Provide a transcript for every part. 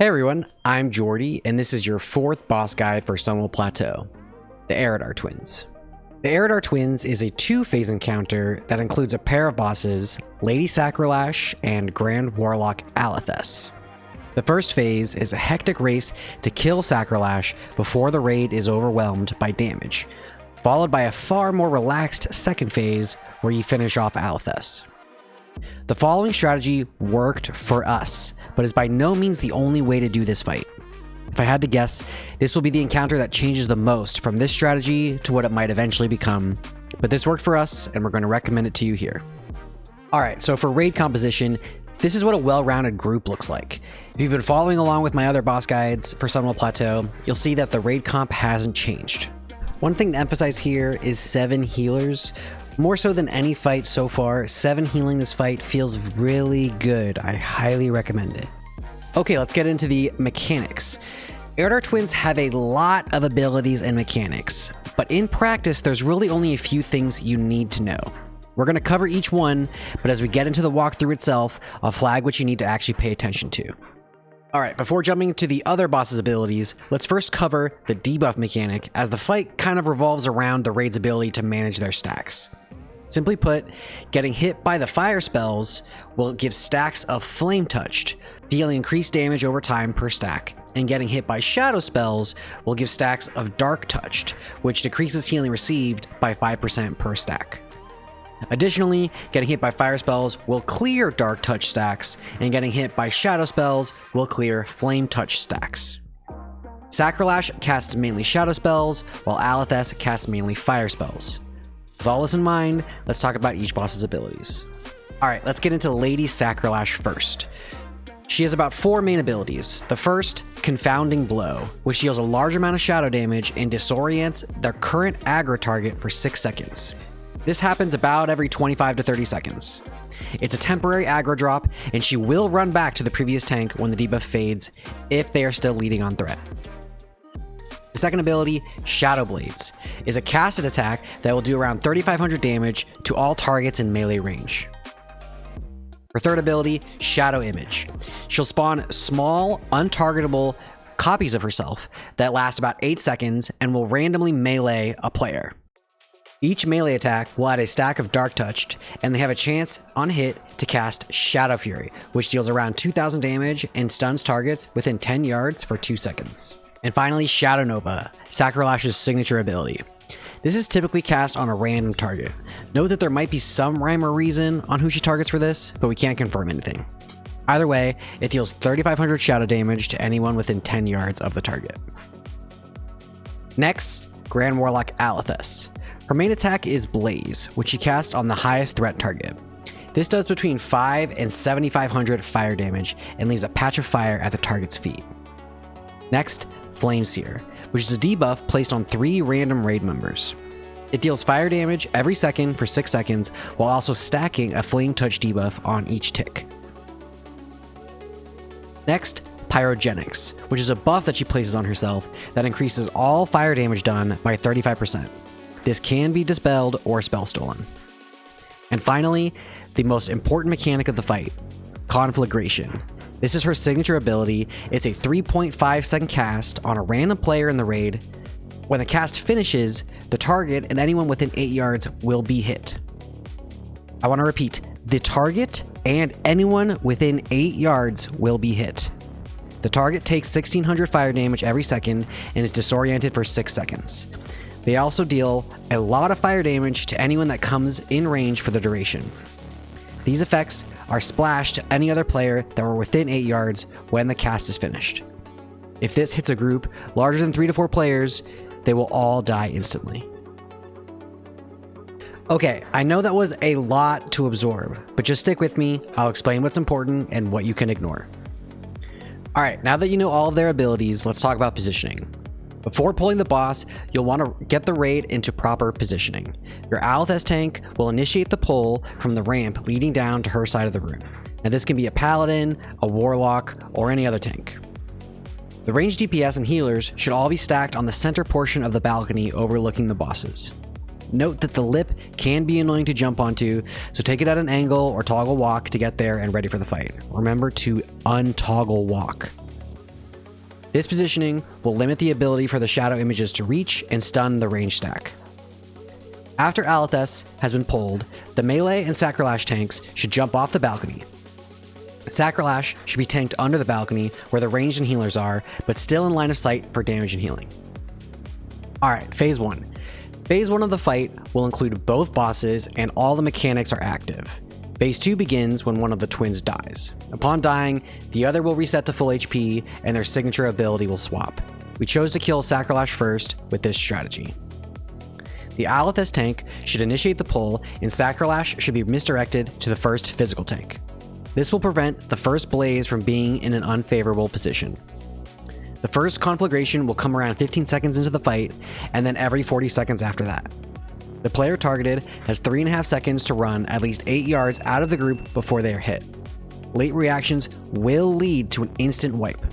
Hey everyone, I'm Jordy, and this is your fourth boss guide for Sunwell Plateau, the EREDAR Twins. The EREDAR Twins is a two-phase encounter that includes a pair of bosses, Lady Sacrolash and Grand Warlock Alythess. The first phase is a hectic race to kill Sacrolash before the raid is overwhelmed by damage, followed by a far more relaxed second phase where you finish off Alythess. The following strategy worked for us, but is by no means the only way to do this fight. If I had to guess, this will be the encounter that changes the most from this strategy to what it might eventually become, but this worked for us and we're going to recommend it to you here. Alright, so for raid composition, this is what a well-rounded group looks like. If you've been following along with my other boss guides for Sunwell Plateau, you'll see that the raid comp hasn't changed. One thing to emphasize here is 7 healers. More so than any fight so far, 7 healing this fight feels really good. I highly recommend it. Okay, let's get into the mechanics. EREDAR Twins have a lot of abilities and mechanics, but in practice, there's really only a few things you need to know. We're going to cover each one, but as we get into the walkthrough itself, I'll flag what you need to actually pay attention to. Alright, before jumping to the other boss's abilities, let's first cover the debuff mechanic, as the fight kind of revolves around the raid's ability to manage their stacks. Simply put, getting hit by the fire spells will give stacks of flame touched, dealing increased damage over time per stack, and getting hit by shadow spells will give stacks of dark touched, which decreases healing received by 5% per stack. Additionally, getting hit by fire spells will clear dark touch stacks, and getting hit by shadow spells will clear flame touch stacks. Sacrolash casts mainly shadow spells, while Alythess casts mainly fire spells. With all this in mind, let's talk about each boss's abilities. Alright, let's get into Lady Sacrolash first. She has about 4 main abilities. The first, Confounding Blow, which deals a large amount of shadow damage and disorients their current aggro target for 6 seconds. This happens about every 25 to 30 seconds. It's a temporary aggro drop, and she will run back to the previous tank when the debuff fades if they are still leading on threat. The second ability, Shadow Blades, is a casted attack that will do around 3,500 damage to all targets in melee range. Her third ability, Shadow Image. She'll spawn small, untargetable copies of herself that last about 8 seconds and will randomly melee a player. Each melee attack will add a stack of Dark Touched, and they have a chance on hit to cast Shadow Fury, which deals around 2,000 damage and stuns targets within 10 yards for 2 seconds. And finally, Shadow Nova, Sacrolash's signature ability. This is typically cast on a random target. Note that there might be some rhyme or reason on who she targets for this, but we can't confirm anything. Either way, it deals 3,500 shadow damage to anyone within 10 yards of the target. Next, Grand Warlock Alythess. Her main attack is Blaze, which she casts on the highest threat target. This does between 5 and 7,500 fire damage and leaves a patch of fire at the target's feet. Next, Flame Seer, which is a debuff placed on 3 random raid members. It deals fire damage every second for 6 seconds, while also stacking a flame touch debuff on each tick. Next, Pyrogenics, which is a buff that she places on herself that increases all fire damage done by 35%. This can be dispelled or spell stolen. And finally, the most important mechanic of the fight, Conflagration. This is her signature ability. It's a 3.5 second cast on a random player in the raid. When the cast finishes, the target and anyone within 8 yards will be hit. I want to repeat, the target and anyone within 8 yards will be hit. The target takes 1,600 fire damage every second and is disoriented for 6 seconds. They also deal a lot of fire damage to anyone that comes in range for the duration. These effects are splashed to any other player that were within 8 yards when the cast is finished. If this hits a group larger than 3 to 4 players, they will all die instantly. Okay, I know that was a lot to absorb, but just stick with me. I'll explain what's important and what you can ignore. Alright, now that you know all of their abilities, let's talk about positioning. Before pulling the boss, you'll want to get the raid into proper positioning. Your Alythess tank will initiate the pull from the ramp leading down to her side of the room. Now this can be a paladin, a warlock, or any other tank. The ranged DPS and healers should all be stacked on the center portion of the balcony overlooking the bosses. Note that the lip can be annoying to jump onto, so take it at an angle or toggle walk to get there and ready for the fight. Remember to untoggle walk. This positioning will limit the ability for the shadow images to reach and stun the range stack. After Alythess has been pulled, the melee and Sacrolash tanks should jump off the balcony. Sacrolash should be tanked under the balcony where the ranged and healers are, but still in line of sight for damage and healing. Alright, Phase 1. Phase 1 of the fight will include both bosses and all the mechanics are active. Phase 2 begins when one of the twins dies. Upon dying, the other will reset to full HP and their signature ability will swap. We chose to kill Sacrolash first with this strategy. The Alythess tank should initiate the pull and Sacrolash should be misdirected to the first physical tank. This will prevent the first blaze from being in an unfavorable position. The first conflagration will come around 15 seconds into the fight and then every 40 seconds after that. The player targeted has 3.5 seconds to run at least 8 yards out of the group before they are hit. Late reactions will lead to an instant wipe.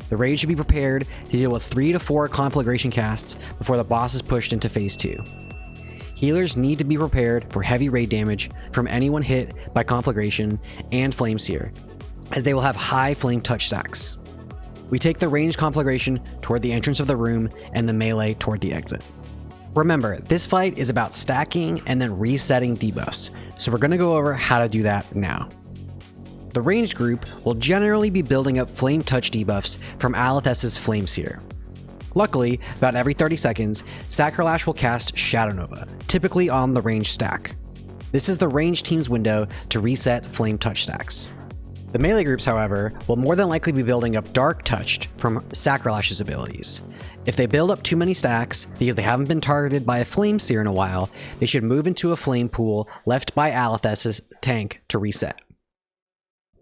The raid should be prepared to deal with 3 to 4 conflagration casts before the boss is pushed into Phase 2. Healers need to be prepared for heavy raid damage from anyone hit by conflagration and flame seer, as they will have high flame touch stacks. We take the ranged conflagration toward the entrance of the room and the melee toward the exit. Remember, this fight is about stacking and then resetting debuffs, so we're going to go over how to do that now. The ranged group will generally be building up flame touch debuffs from Alythess's Flame Seer. Luckily, about every 30 seconds, Sacrolash will cast Shadow Nova, typically on the ranged stack. This is the ranged team's window to reset flame touch stacks. The melee groups, however, will more than likely be building up Dark Touched from Sacrolash's abilities. If they build up too many stacks because they haven't been targeted by a Flame Seer in a while, they should move into a flame pool left by Alythess's tank to reset.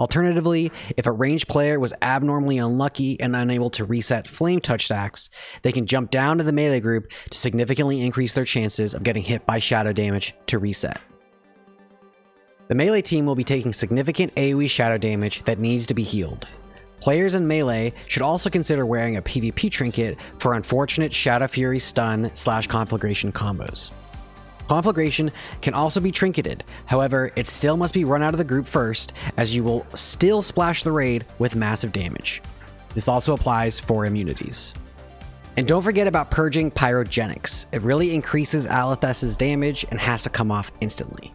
Alternatively, if a ranged player was abnormally unlucky and unable to reset flame touch stacks, they can jump down to the melee group to significantly increase their chances of getting hit by shadow damage to reset. The melee team will be taking significant AoE shadow damage that needs to be healed. Players in melee should also consider wearing a PvP trinket for unfortunate Shadow Fury stun / conflagration combos. Conflagration can also be trinketed, however, it still must be run out of the group first, as you will still splash the raid with massive damage. This also applies for immunities. And don't forget about purging Pyrogenics. It really increases Alythess's damage and has to come off instantly.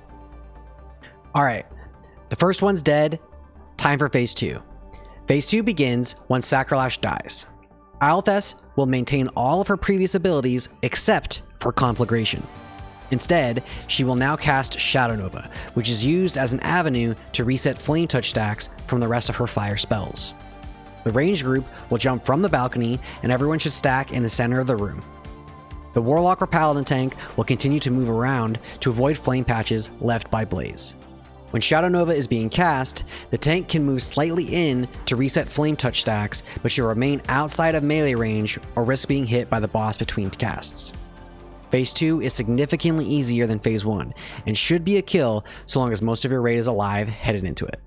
Alright, the first one's dead, time for Phase 2. Phase 2 begins when Sacrolash dies. Alythess will maintain all of her previous abilities except for Conflagration. Instead, she will now cast Shadow Nova, which is used as an avenue to reset flame touch stacks from the rest of her fire spells. The ranged group will jump from the balcony and everyone should stack in the center of the room. The Warlock or Paladin tank will continue to move around to avoid flame patches left by Blaze. When Shadow Nova is being cast, the tank can move slightly in to reset flame touch stacks, but should remain outside of melee range or risk being hit by the boss between casts. Phase 2 is significantly easier than Phase 1, and should be a kill so long as most of your raid is alive headed into it.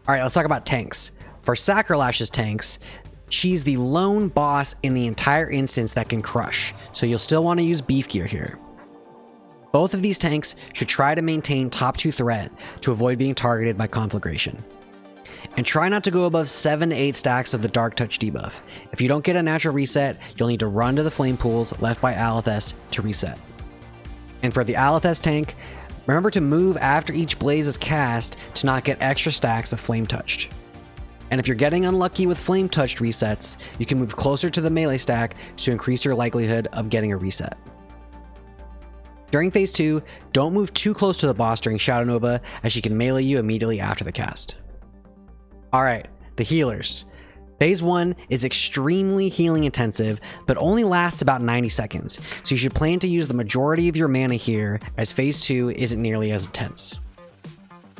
Alright, let's talk about tanks. For Sacrolash's tanks, she's the lone boss in the entire instance that can crush, so you'll still want to use beef gear here. Both of these tanks should try to maintain top 2 threat to avoid being targeted by Conflagration. And try not to go above 7 to 8 stacks of the Dark Touch debuff. If you don't get a natural reset, you'll need to run to the flame pools left by Alythess to reset. And for the Alythess tank, remember to move after each blaze is cast to not get extra stacks of Flame Touched. And if you're getting unlucky with Flame Touched resets, you can move closer to the melee stack to increase your likelihood of getting a reset. During Phase 2, don't move too close to the boss during Shadow Nova, as she can melee you immediately after the cast. Alright, the healers. Phase 1 is extremely healing intensive, but only lasts about 90 seconds, so you should plan to use the majority of your mana here, as Phase 2 isn't nearly as intense.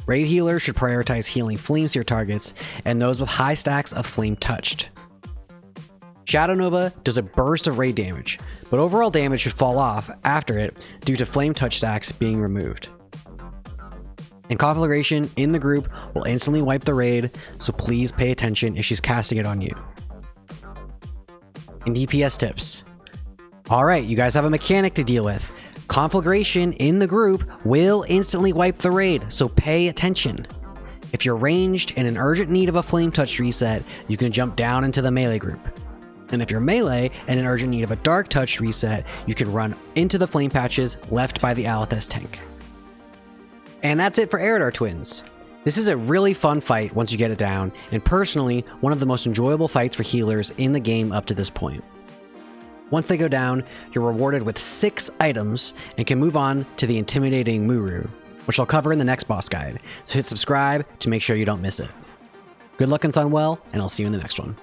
Raid healers should prioritize healing Flame Seer targets, and those with high stacks of Flame Touched. Shadow Nova does a burst of raid damage, but overall damage should fall off after it due to Flame Touch stacks being removed. And Conflagration in the group will instantly wipe the raid, so please pay attention if she's casting it on you. And DPS tips. Alright, you guys have a mechanic to deal with. Conflagration in the group will instantly wipe the raid, so pay attention. If you're ranged and in urgent need of a flame touch reset, you can jump down into the melee group. And if you're melee and in urgent need of a dark touch reset, you can run into the flame patches left by the Alythess tank. And that's it for EREDAR Twins. This is a really fun fight once you get it down, and personally, one of the most enjoyable fights for healers in the game up to this point. Once they go down, you're rewarded with 6 items and can move on to the intimidating Muru, which I'll cover in the next boss guide, so hit subscribe to make sure you don't miss it. Good luck in Sunwell, and I'll see you in the next one.